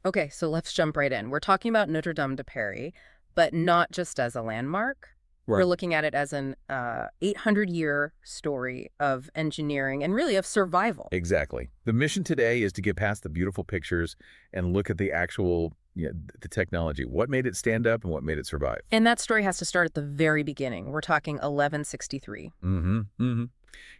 Okay, so let's jump right in. We're talking about Notre Dame de Paris, but not just as a landmark. We're Right. looking at it as an 800-year story of engineering and really of survival. Exactly. The mission today is to get past the beautiful pictures and look at the actual, the technology. What made it stand up and what made it survive? And that story has to start at the very beginning. We're talking 1163. Mm-hmm.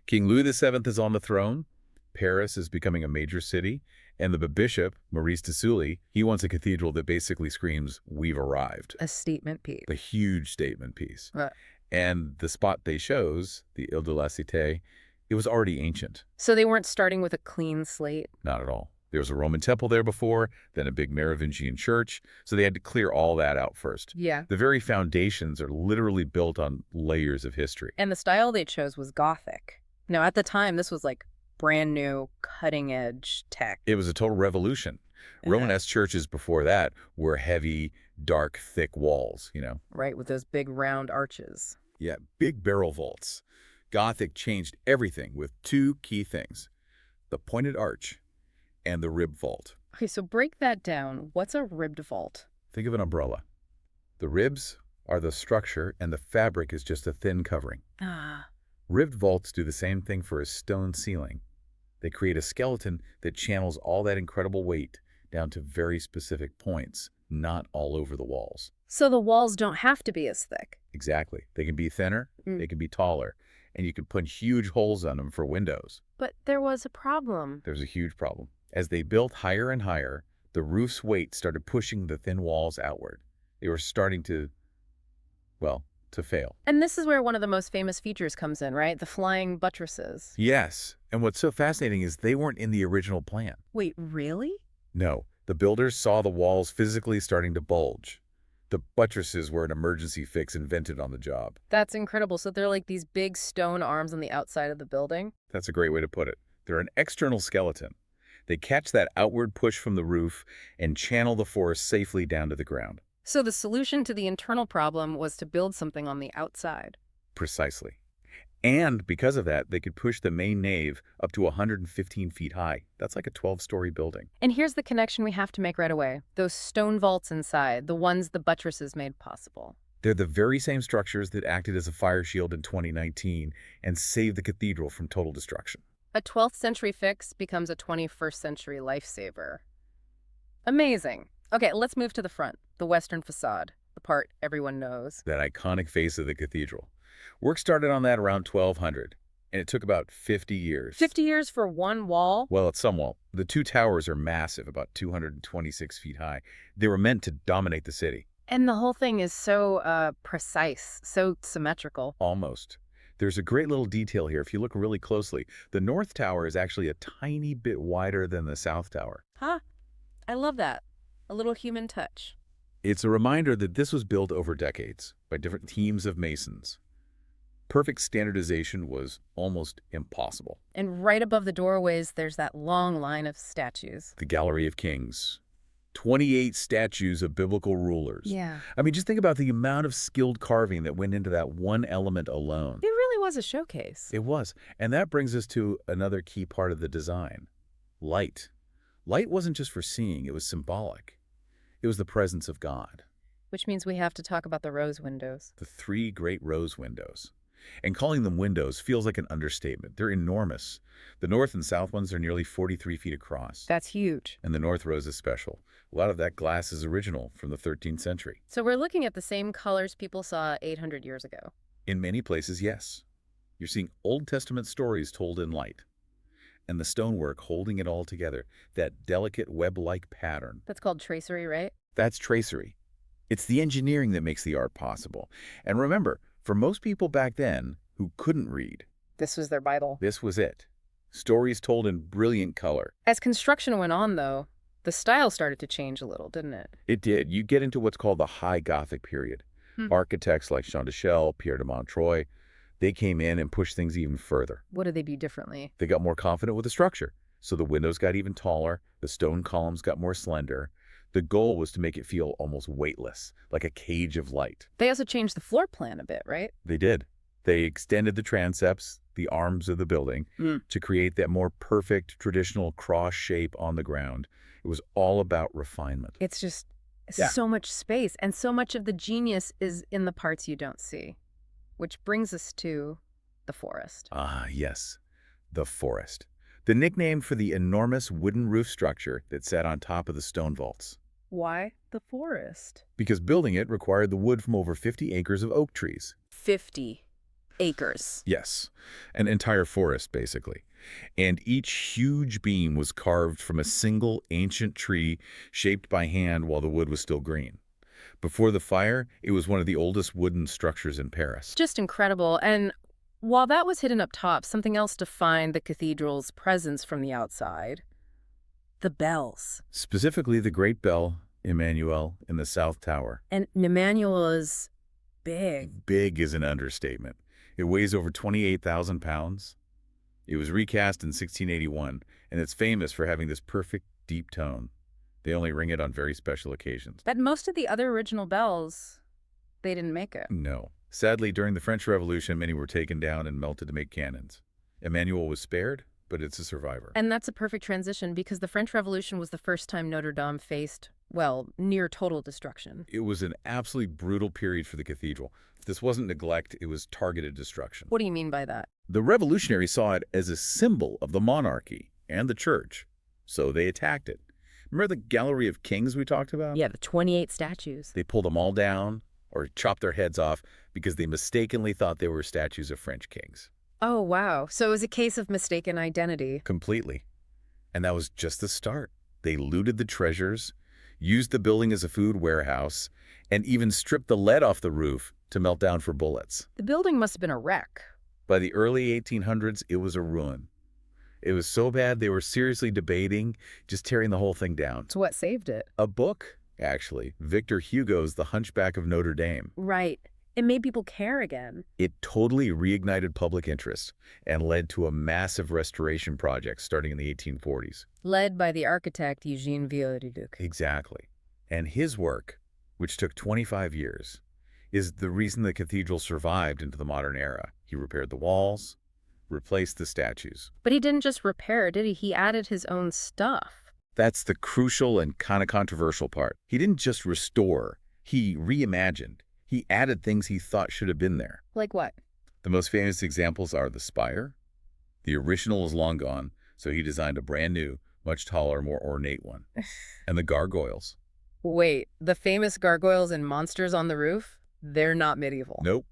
King Louis VII is on the throne. Paris is becoming a major city. And the bishop, Maurice de Sully, he wants a cathedral that basically screams, "We've arrived." A statement piece. A huge statement piece. Uh, And the spot they chose, the Ile de la Cité, it was already ancient. so they weren't starting with a clean slate. Not at all. There was a Roman temple there before, then a big Merovingian church, so they had to clear all that out first. Yeah. The very foundations are literally built on layers of history. And the style they chose was Gothic. Now, at the time, this was like brand new, cutting edge tech. It was a total revolution. Yeah. Romanesque churches before that were heavy, dark, thick walls. Right, with those big round arches. Yeah, big barrel vaults. Gothic changed everything with two key things: the pointed arch and the rib vault. Okay, so break that down. What's a ribbed vault? Think of an umbrella. The ribs are the structure and the fabric is just a thin covering. Ah, Ribbed vaults do the same thing for a stone ceiling. They create a skeleton that channels all that incredible weight down to very specific points, not all over the walls. so the walls don't have to be as thick. Exactly. They can be thinner, Mm. they can be taller, and you can put huge holes on them for windows. But there was a problem. There's a huge problem. As they built higher and higher, the roof's weight started pushing the thin walls outward. They were starting to fail. And this is where one of the most famous features comes in, right? The flying buttresses. Yes, and what's so fascinating is they weren't in the original plan. Wait, really? No, the builders saw the walls physically starting to bulge. The buttresses were an emergency fix invented on the job. That's incredible. So they're like these big stone arms on the outside of the building? That's a great way to put it. They're an external skeleton. They catch that outward push from the roof and channel the force safely down to the ground. So the solution to the internal problem was to build something on the outside. Precisely. And because of that, they could push the main nave up to 115 feet high. That's like a 12-story building. And here's the connection we have to make right away. Those stone vaults inside, the ones the buttresses made possible. They're the very same structures that acted as a fire shield in 2019 and saved the cathedral from total destruction. A 12th century fix becomes a 21st century lifesaver. Amazing. Okay, let's move to the front, the western facade, the part everyone knows. That iconic face of the cathedral. Work started on that around 1200, and it took about 50 years. 50 years for one wall? Well, it's some wall. The two towers are massive, about 226 feet high. They were meant to dominate the city. And the whole thing is so precise, so symmetrical. Almost. There's a great little detail here. If you look really closely, the north tower is actually a tiny bit wider than the south tower. Huh? I love that. A little human touch. It's a reminder that this was built over decades by different teams of masons. Perfect standardization was almost impossible. And right above the doorways, there's that long line of statues. The Gallery of Kings. 28 statues of biblical rulers. Yeah. I mean, just think about the amount of skilled carving that went into that one element alone. It really was a showcase. It was. And that brings us to another key part of the design. Light. Light wasn't just for seeing, it was symbolic. It was the presence of God. Which means we have to talk about the rose windows. The three great rose windows. And calling them windows feels like an understatement. They're enormous. The north and south ones are nearly 43 feet across. That's huge. And the north rose is special. A lot of that glass is original from the 13th century. So we're looking at the same colors people saw 800 years ago. In many places, yes. You're seeing Old Testament stories told in light. And the stonework holding it all together, that delicate web-like pattern. That's called tracery, right? That's tracery. It's the engineering that makes the art possible. And remember, for most people back then who couldn't read, This was their Bible. this was it. Stories told in brilliant color. As construction went on, though, the style started to change a little, didn't it? It did. You get into what's called the High Gothic period. Architects like Jean de Chelles, Pierre de Montreuil, they came in and pushed things even further. What did they do differently? They got more confident with the structure. So the windows got even taller, the stone columns got more slender. The goal was to make it feel almost weightless, like a cage of light. They also changed the floor plan a bit, right? They did. They extended the transepts, the arms of the building, to create that more perfect traditional cross shape on the ground. It was all about refinement. It's just Yeah. so much space, and so much of the genius is in the parts you don't see. Which brings us to the forest. Ah, yes, the forest. The nickname for the enormous wooden roof structure that sat on top of the stone vaults. Why the forest? Because building it required the wood from over 50 acres of oak trees. 50 acres. Yes, an entire forest, basically. And each huge beam was carved from a single ancient tree shaped by hand while the wood was still green. Before the fire, it was one of the oldest wooden structures in Paris. Just incredible. And while that was hidden up top, something else defined the cathedral's presence from the outside. The bells. Specifically, the Great Bell, Emmanuel, in the South Tower. And Emmanuel is big. Big is an understatement. It weighs over 28,000 pounds. It was recast in 1681, and it's famous for having this perfect, deep tone. They only ring it on very special occasions. But most of the other original bells, they didn't make it. No. Sadly, during the French Revolution, many were taken down and melted to make cannons. Emmanuel was spared, but it's a survivor. And that's a perfect transition because the French Revolution was the first time Notre Dame faced, well, near total destruction. It was an absolutely brutal period for the cathedral. This wasn't neglect, it was targeted destruction. What do you mean by that? The revolutionaries saw it as a symbol of the monarchy and the church, so they attacked it. Remember the Gallery of Kings we talked about? Yeah, the 28 statues. They pulled them all down or chopped their heads off because they mistakenly thought they were statues of French kings. Oh, wow. So it was a case of mistaken identity. Completely. And that was just the start. They looted the treasures, used the building as a food warehouse, and even stripped the lead off the roof to melt down for bullets. The building must have been a wreck. By the early 1800s, it was a ruin. It was so bad they were seriously debating just tearing the whole thing down. So what saved it? A book, actually, Victor Hugo's The Hunchback of Notre Dame. Right. It made people care again. It totally reignited public interest and led to a massive restoration project starting in the 1840s. Led by the architect Eugène Viollet-le-Duc. Exactly. And his work, which took 25 years, is the reason the cathedral survived into the modern era. He repaired the walls, replaced the statues. But he didn't just repair, did he? He added his own stuff. That's the crucial and kind of controversial part. He didn't just restore, he reimagined. He added things he thought should have been there. Like what? The most famous examples are the spire. The original is long gone, so he designed a brand new, much taller, more ornate one. And the gargoyles. Wait, the famous gargoyles and monsters on the roof? They're not medieval. Nope.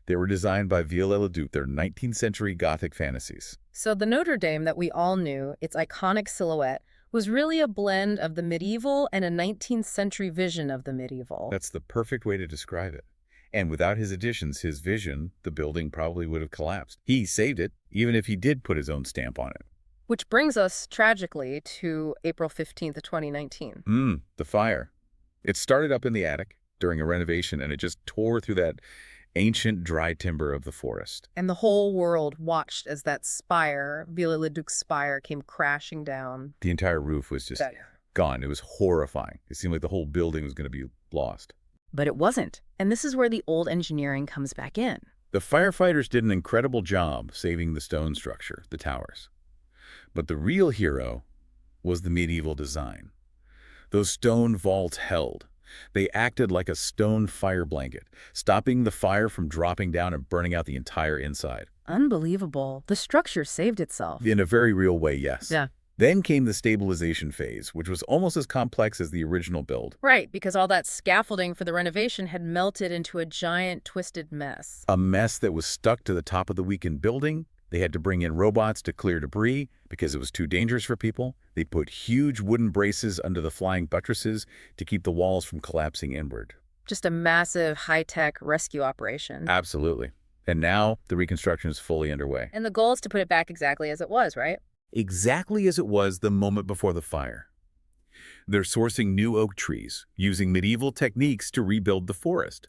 They were designed by Viollet-le-Duc. They're 19th century Gothic fantasies. So the Notre Dame that we all knew, its iconic silhouette, was really a blend of the medieval and a 19th century vision of the medieval. That's the perfect way to describe it. And without his additions, his vision, the building probably would have collapsed. He saved it, even if he did put his own stamp on it. Which brings us, tragically, to April 15th of 2019. The fire. It started up in the attic during a renovation, and it just tore through that ancient dry timber of the forest. And the whole world watched as that spire, Viollet-le-Duc's spire, came crashing down. The entire roof was just gone. It was horrifying. It seemed like the whole building was going to be lost. But it wasn't. And this is where the old engineering comes back in. The firefighters did an incredible job saving the stone structure, the towers. But the real hero was the medieval design. Those stone vaults held. They acted like a stone fire blanket, stopping the fire from dropping down and burning out the entire inside. Unbelievable. The structure saved itself. In a very real way, yes. Yeah. Then came the stabilization phase, which was almost as complex as the original build. Right, because all that scaffolding for the renovation had melted into a giant twisted mess. A mess that was stuck to the top of the weakened building. They had to bring in robots to clear debris because it was too dangerous for people. They put huge wooden braces under the flying buttresses to keep the walls from collapsing inward. Just a massive high-tech rescue operation. Absolutely. And now the reconstruction is fully underway. And the goal is to put it back exactly as it was, right? Exactly as it was the moment before the fire. They're sourcing new oak trees, using medieval techniques to rebuild the forest.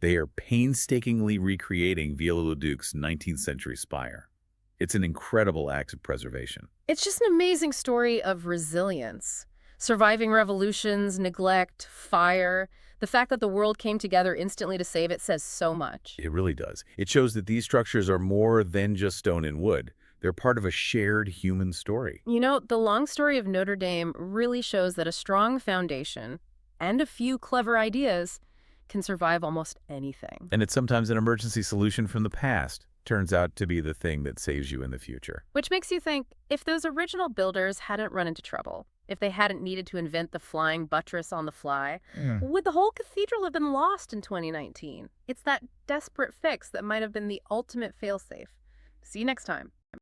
They are painstakingly recreating Viollet-le-Duc's 19th century spire. It's an incredible act of preservation. It's just an amazing story of resilience. Surviving revolutions, neglect, fire. The fact that the world came together instantly to save it says so much. It really does. It shows that these structures are more than just stone and wood. They're part of a shared human story. You know, the long story of Notre Dame really shows that a strong foundation and a few clever ideas can survive almost anything. And it's sometimes an emergency solution from the past. Turns out to be the thing that saves you in the future. Which makes you think, if those original builders hadn't run into trouble, if they hadn't needed to invent the flying buttress on the fly, would the whole cathedral have been lost in 2019? It's that desperate fix that might have been the ultimate failsafe. See you next time.